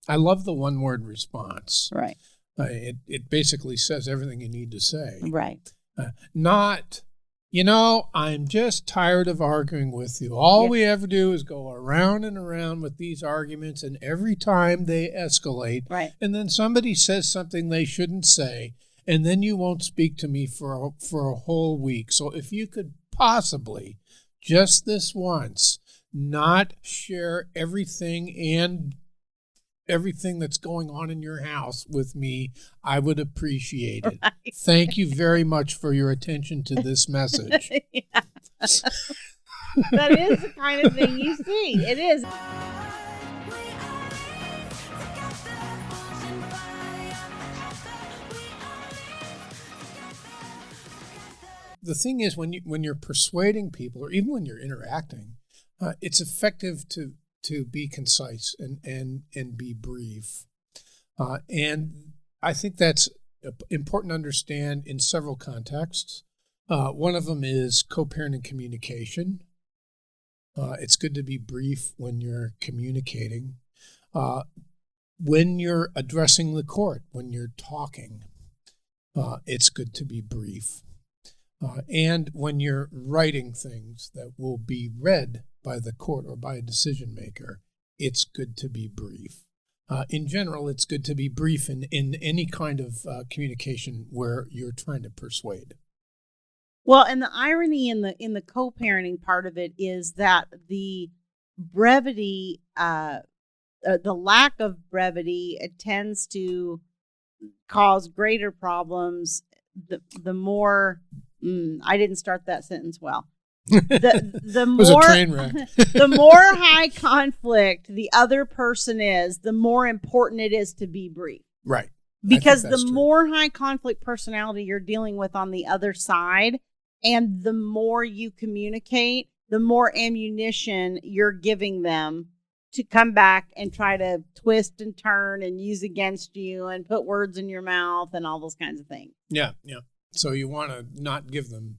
I love the one-word response. Right. It basically says everything you need to say. Right. Not, I'm just tired of arguing with you. All we ever do is go around and around with these arguments, and every time they escalate, right. And then somebody says something they shouldn't say, and then you won't speak to me for a whole week. So if you could possibly, just this once, not share everything that's going on in your house with me, I would appreciate it. Right. Thank you very much for your attention to this message. That is the kind of thing you see. It is. The thing is, when you're persuading people, or even when you're interacting, it's effective to be concise and be brief. And I think that's important to understand in several contexts. One of them is co-parenting communication. It's good to be brief when you're communicating. When you're addressing the court, when you're talking, it's good to be brief. And when you're writing things that will be read by the court or by a decision maker, it's good to be brief. In general, it's good to be brief in any kind of communication where you're trying to persuade. Well, and the irony in the co-parenting part of it is that the brevity, the lack of brevity, it tends to cause greater problems. The more I didn't start that sentence well. The more, was a train wreck. The more high conflict the other person is, the more important it is to be brief. Right. Because the more high conflict personality you're dealing with on the other side, and the more you communicate, the more ammunition you're giving them to come back and try to twist and turn and use against you and put words in your mouth and all those kinds of things. Yeah, yeah. So you want to not give them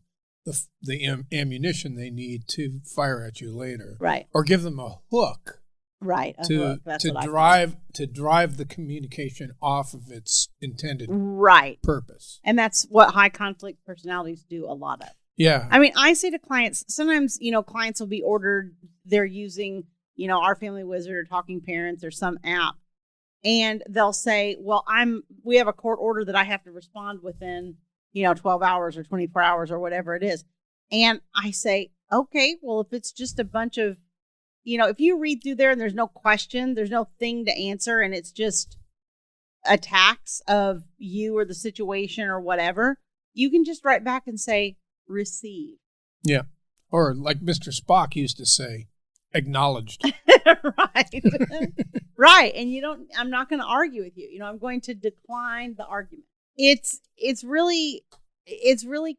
the ammunition they need to fire at you later, right? Or give them a hook, right? To drive the communication off of its intended purpose. And that's what high conflict personalities do a lot of. Yeah. I mean, I say to clients, sometimes clients will be ordered. They're using Our Family Wizard or Talking Parents or some app, and they'll say, "Well, we have a court order that I have to respond within." 12 hours or 24 hours or whatever it is. And I say, okay, well, if it's just a bunch of, if you read through there and there's no question, there's no thing to answer, and it's just attacks of you or the situation or whatever, you can just write back and say, receive. Yeah. Or like Mr. Spock used to say, acknowledged. Right. Right. And I'm not going to argue with you. I'm going to decline the argument. It's really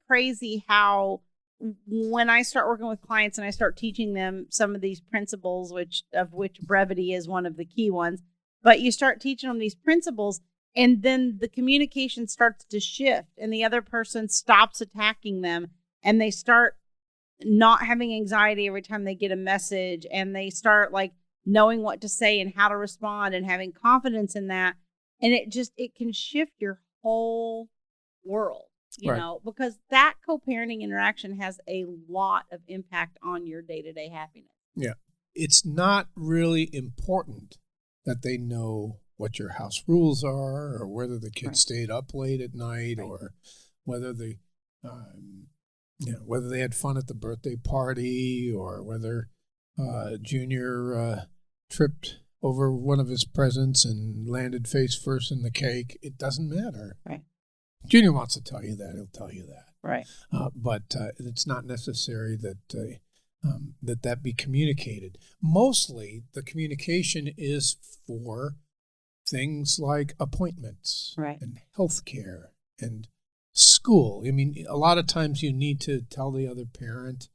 crazy how when I start working with clients and I start teaching them some of these principles, which brevity is one of the key ones, but you start teaching them these principles and then the communication starts to shift and the other person stops attacking them and they start not having anxiety every time they get a message and they start like knowing what to say and how to respond and having confidence in that. And it can shift your whole world, because that co-parenting interaction has a lot of impact on your day-to-day happiness. Yeah. It's not really important that they know what your house rules are or whether the kids stayed up late at night or whether whether they had fun at the birthday party or whether Junior tripped over one of his presents and landed face first in the cake. It doesn't matter. Right. Junior wants to tell you that. He'll tell you that. Right. But it's not necessary that that be communicated. Mostly, the communication is for things like appointments and healthcare and school. I mean, a lot of times you need to tell the other parent,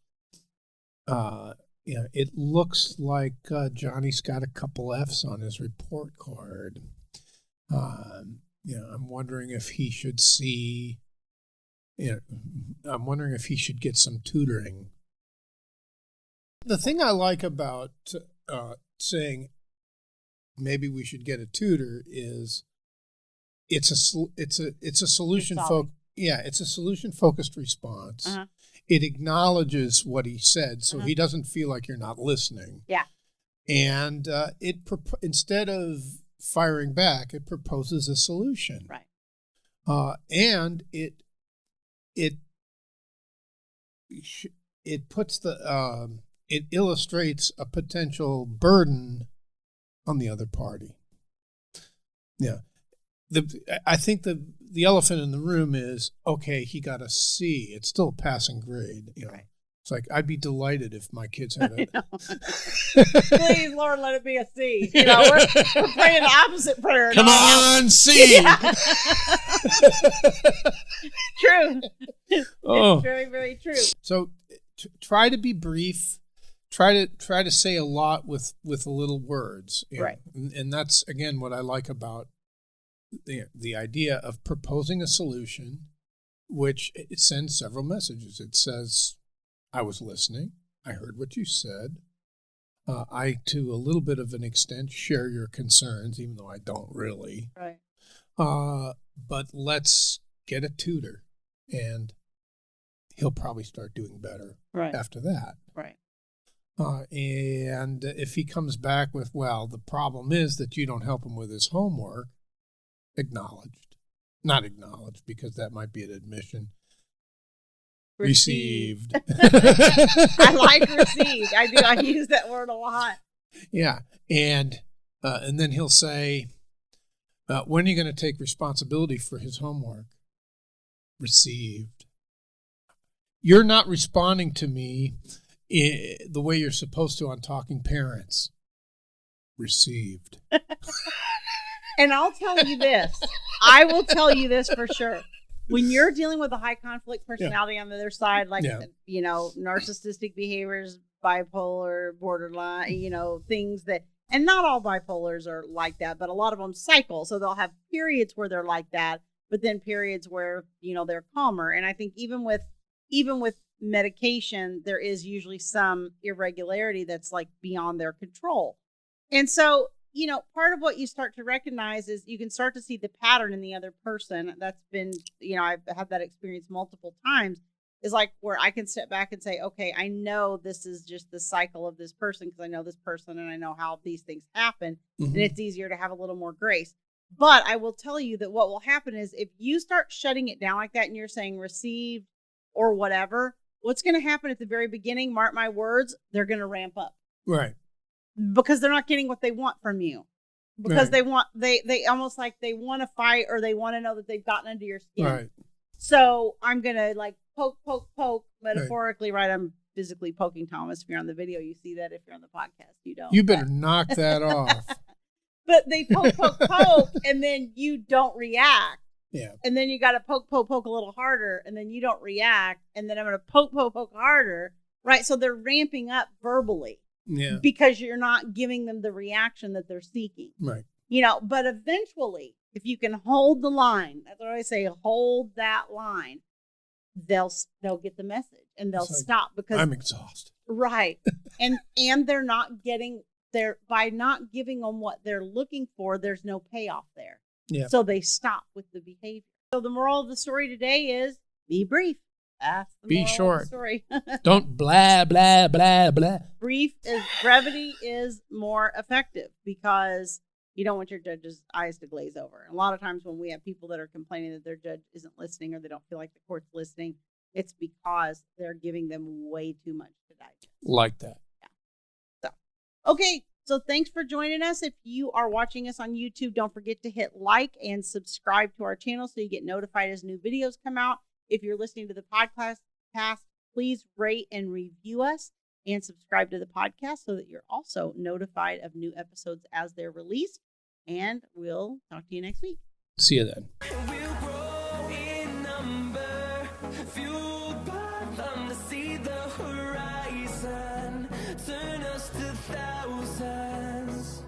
it looks like Johnny's got a couple F's on his report card. I'm wondering if he should I'm wondering if he should get some tutoring. The thing I like about saying maybe we should get a tutor is it's a solution it's a solution focused response. Uh-huh. It acknowledges what he said, so Uh-huh. he doesn't feel like you're not listening. Yeah. And instead of firing back, it proposes a solution. Right. And it puts it illustrates a potential burden on the other party. Yeah. I think the elephant in the room is, okay, he got a C. It's still a passing grade. Right. It's like, I'd be delighted if my kids had it. Please, Lord, let it be a C. We're praying the opposite prayer. Come on, C. Yeah. True. Oh. It's very, very true. So try to be brief. Try to say a lot with little words. Right. And that's, again, what I like about the idea of proposing a solution, which it sends several messages. It says, I was listening. I heard what you said. I, to a little bit of an extent, share your concerns, even though I don't really. Right. But let's get a tutor, and he'll probably start doing better after that. Right. And if he comes back with, well, the problem is that you don't help him with his homework, not acknowledged, because that might be an admission. Received. I like received. I do. I use that word a lot. Yeah. And then he'll say, when are you going to take responsibility for his homework? Received. You're not responding to me the way you're supposed to on Talking Parents. Received. And I'll tell you this. I will tell you this for sure. When you're dealing with a high conflict personality on the other side, like, narcissistic behaviors, bipolar, borderline, things that, and not all bipolars are like that, but a lot of them cycle. So they'll have periods where they're like that, but then periods where, they're calmer. And I think even with medication, there is usually some irregularity that's like beyond their control. And so, part of what you start to recognize is you can start to see the pattern in the other person. That's been, I've had that experience multiple times, is like where I can step back and say, okay, I know this is just the cycle of this person because I know this person and I know how these things happen. Mm-hmm. And it's easier to have a little more grace. But I will tell you that what will happen is if you start shutting it down like that and you're saying received or whatever, what's going to happen at the very beginning, mark my words, they're going to ramp up. Right. Because they're not getting what they want from you. Because they almost like they want to fight or they want to know that they've gotten under your skin. Right. So I'm going to like poke metaphorically, right? I'm physically poking Thomas. If you're on the video, you see that. If you're on the podcast, you don't. You better knock that off. But they poke, and then you don't react. Yeah. And then you got to poke a little harder, and then you don't react. And then I'm going to poke harder, right? So they're ramping up verbally. Yeah. Because you're not giving them the reaction that they're seeking. Right. But eventually, if you can hold the line, that's what I say, hold that line, they'll get the message and they'll stop because I'm exhausted. Right. and they're not getting by not giving them what they're looking for, there's no payoff there. Yeah. So they stop with the behavior. So the moral of the story today is be brief. That's the be short. Of the story. Don't blah, blah, blah, blah. Brevity is more effective because you don't want your judge's eyes to glaze over. And a lot of times when we have people that are complaining that their judge isn't listening or they don't feel like the court's listening, it's because they're giving them way too much to digest. Like that. Yeah. So, okay. So thanks for joining us. If you are watching us on YouTube, don't forget to hit like and subscribe to our channel so you get notified as new videos come out. If you're listening to the podcast, please rate and review us and subscribe to the podcast so that you're also notified of new episodes as they're released. And we'll talk to you next week. See you then.